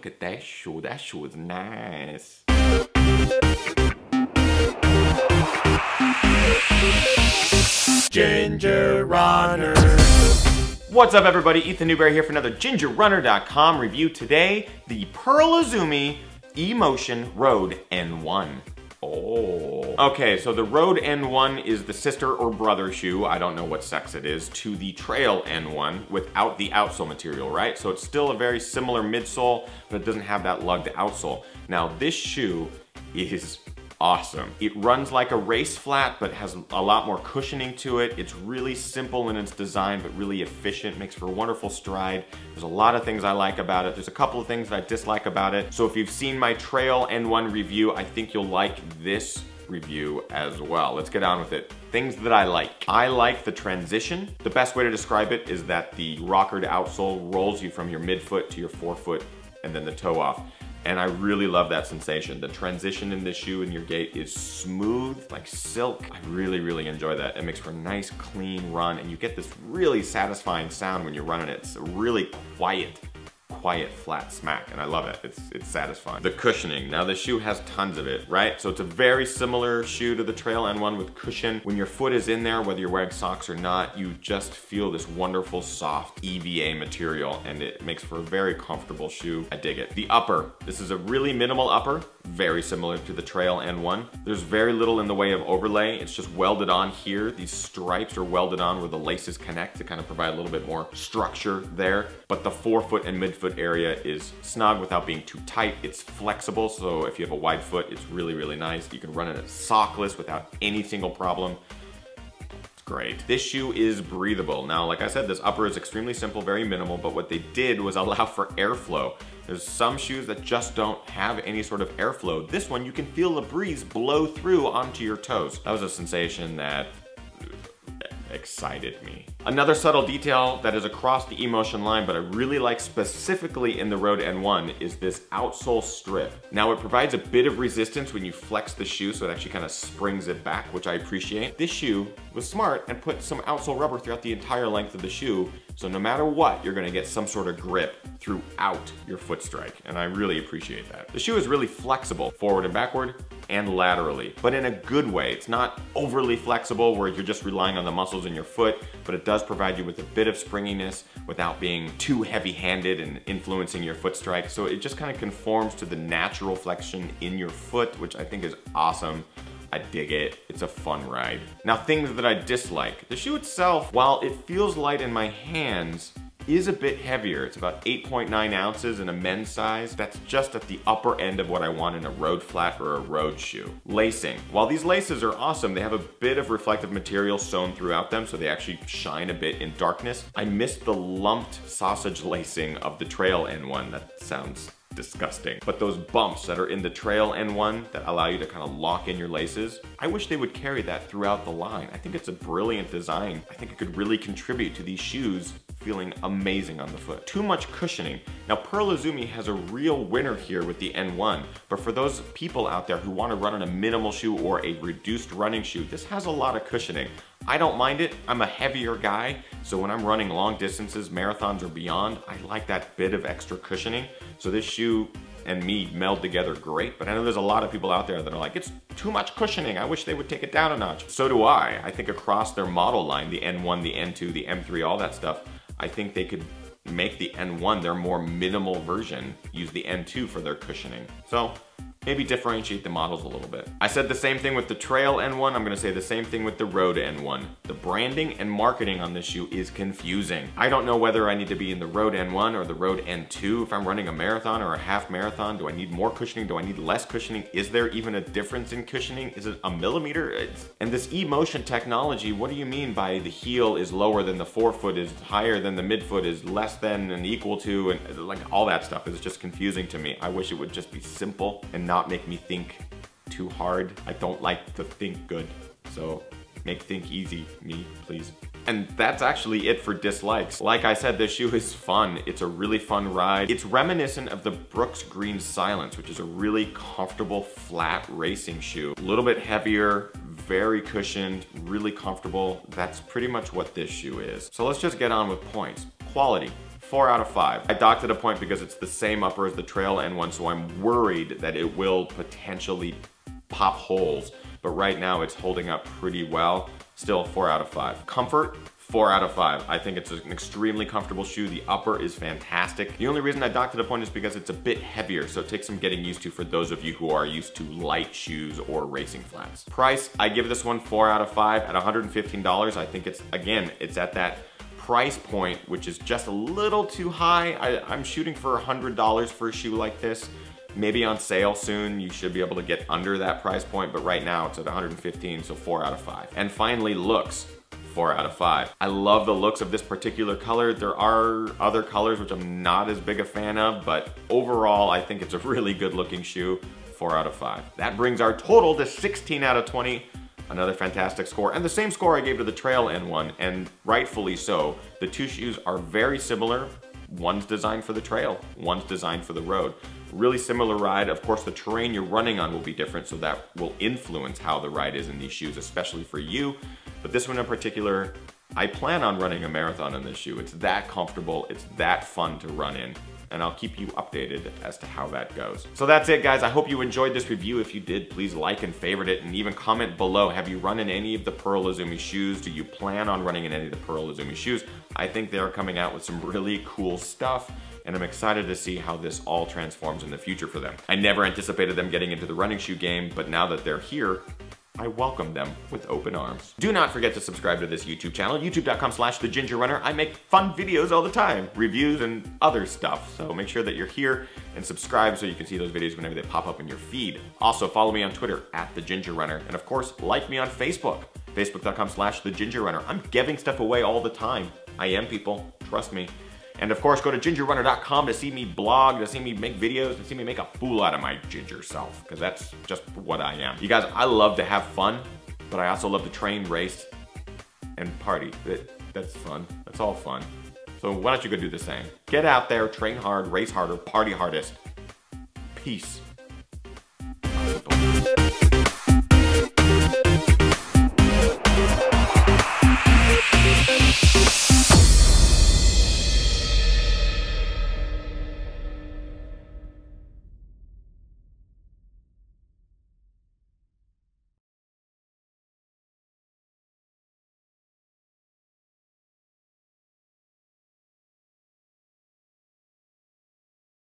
look at that shoe. That shoe is nice. Ginger Runner. What's up everybody, Ethan Newberry here for another GingerRunner.com review. Today, the Pearl IZUMI E-Motion Road N1. Oh. Okay, so the Road N1 is the sister or brother shoe, I don't know what sex it is, to the Trail N1 without the outsole material, right? So it's still a very similar midsole, but it doesn't have that lugged outsole. Now this shoe is awesome. It runs like a race flat, but has a lot more cushioning to it. It's really simple in its design, but really efficient, makes for a wonderful stride. There's a lot of things I like about it. There's a couple of things that I dislike about it. So if you've seen my Trail N1 review, I think you'll like this review as well. Let's get on with it. Things that I like. I like the transition. The best way to describe it is that the rockered outsole rolls you from your midfoot to your forefoot and then the toe off. And I really love that sensation. The transition in this shoe and your gait is smooth, like silk. I really, really enjoy that. It makes for a nice, clean run, and you get this really satisfying sound when you're running it. It's a really quiet, flat smack, and I love it. It's satisfying. The cushioning. Now the shoe has tons of it, right? So it's a very similar shoe to the Trail N1 with cushion. When your foot is in there, whether you're wearing socks or not, you just feel this wonderful, soft EVA material, and it makes for a very comfortable shoe. I dig it. The upper. This is a really minimal upper, very similar to the Trail N1. There's very little in the way of overlay. It's just welded on here. These stripes are welded on where the laces connect to kind of provide a little bit more structure there. But the forefoot and midfoot area is snug without being too tight. It's flexible, so if you have a wide foot, it's really, really nice. You can run it sockless without any single problem. It's great. This shoe is breathable. Now, like I said, this upper is extremely simple, very minimal, but what they did was allow for airflow. There's some shoes that just don't have any sort of airflow. This one, you can feel the breeze blow through onto your toes. That was a sensation that excited me. Another subtle detail that is across the E-Motion line, but I really like specifically in the Road N1, is this outsole strip. Now it provides a bit of resistance when you flex the shoe, so it actually kind of springs it back, which I appreciate. This shoe was smart and put some outsole rubber throughout the entire length of the shoe, so no matter what, you're gonna get some sort of grip throughout your foot strike, and I really appreciate that. The shoe is really flexible, forward and backward, and laterally, but in a good way. It's not overly flexible where you're just relying on the muscles in your foot, but it does provide you with a bit of springiness without being too heavy-handed and influencing your foot strike. So it just kind of conforms to the natural flexion in your foot, which I think is awesome. I dig it. It's a fun ride. Now, things that I dislike. The shoe itself, while it feels light in my hands, is a bit heavier. It's about 8.9 ounces in a men's size. That's just at the upper end of what I want in a road flat or a road shoe. Lacing. While these laces are awesome, they have a bit of reflective material sewn throughout them, so they actually shine a bit in darkness. I miss the lumped sausage lacing of the Trail N1. That sounds disgusting. But those bumps that are in the Trail N1 that allow you to kind of lock in your laces, I wish they would carry that throughout the line. I think it's a brilliant design. I think it could really contribute to these shoes feeling amazing on the foot. Too much cushioning. Now Pearl IZUMI has a real winner here with the N1, but for those people out there who want to run on a minimal shoe or a reduced running shoe, this has a lot of cushioning. I don't mind it. I'm a heavier guy, so when I'm running long distances, marathons or beyond, I like that bit of extra cushioning. So this shoe and me meld together great, but I know there's a lot of people out there that are like, it's too much cushioning. I wish they would take it down a notch. So do I. I think across their model line, the N1, the N2, the M3, all that stuff, I think they could make the N1 their more minimal version, use the N2 for their cushioning. So maybe differentiate the models a little bit. I said the same thing with the Trail N1, I'm gonna say the same thing with the Road N1. The branding and marketing on this shoe is confusing. I don't know whether I need to be in the Road N1 or the Road N2 if I'm running a marathon or a half marathon. Do I need more cushioning? Do I need less cushioning? Is there even a difference in cushioning? Is it a millimeter? And this E-Motion technology, what do you mean by the heel is lower than the forefoot, is higher than the midfoot, is less than and equal to, and like all that stuff is just confusing to me. I wish it would just be simple and not make me think too hard. I don't like to think good, so make think easy, me, please. And that's actually it for dislikes. Like I said, this shoe is fun. It's a really fun ride. It's reminiscent of the Brooks Green Silence, which is a really comfortable, flat racing shoe. A little bit heavier, very cushioned, really comfortable. That's pretty much what this shoe is. So let's just get on with points. Quality. 4 out of 5. I docked at a point because it's the same upper as the trail N1, so I'm worried that it will potentially pop holes. But right now it's holding up pretty well. Still 4 out of 5. Comfort, 4 out of 5. I think it's an extremely comfortable shoe. The upper is fantastic. The only reason I docked at a point is because it's a bit heavier, so it takes some getting used to for those of you who are used to light shoes or racing flats. Price, I give this one 4 out of 5 at $115. I think it's, again, it's at that price point, which is just a little too high. I'm shooting for $100 for a shoe like this. Maybe on sale soon, you should be able to get under that price point, but right now it's at $115, so 4 out of 5. And finally, looks. 4 out of 5. I love the looks of this particular color. There are other colors which I'm not as big a fan of, but overall I think it's a really good looking shoe. 4 out of 5. That brings our total to 16 out of 20. Another fantastic score, and the same score I gave to the Trail N1, and rightfully so. The two shoes are very similar. One's designed for the trail, one's designed for the road. Really similar ride. Of course, the terrain you're running on will be different, so that will influence how the ride is in these shoes, especially for you. But this one in particular, I plan on running a marathon in this shoe. It's that comfortable, it's that fun to run in, and I'll keep you updated as to how that goes. So that's it, guys. I hope you enjoyed this review. If you did, please like and favorite it, and even comment below. Have you run in any of the Pearl IZUMI shoes? Do you plan on running in any of the Pearl IZUMI shoes? I think they're coming out with some really cool stuff, and I'm excited to see how this all transforms in the future for them. I never anticipated them getting into the running shoe game, but now that they're here, I welcome them with open arms. Do not forget to subscribe to this YouTube channel, youtube.com/thegingerrunner. I make fun videos all the time, reviews and other stuff. So make sure that you're here and subscribe so you can see those videos whenever they pop up in your feed. Also follow me on Twitter @thegingerrunner. And of course, like me on Facebook, facebook.com/thegingerrunner. I'm giving stuff away all the time. I am, people, trust me. And of course, go to gingerrunner.com to see me blog, to see me make videos, to see me make a fool out of my ginger self, because that's just what I am. You guys, I love to have fun, but I also love to train, race, and party. That's fun. That's all fun. So why don't you go do the same? Get out there, train hard, race harder, party hardest. Peace.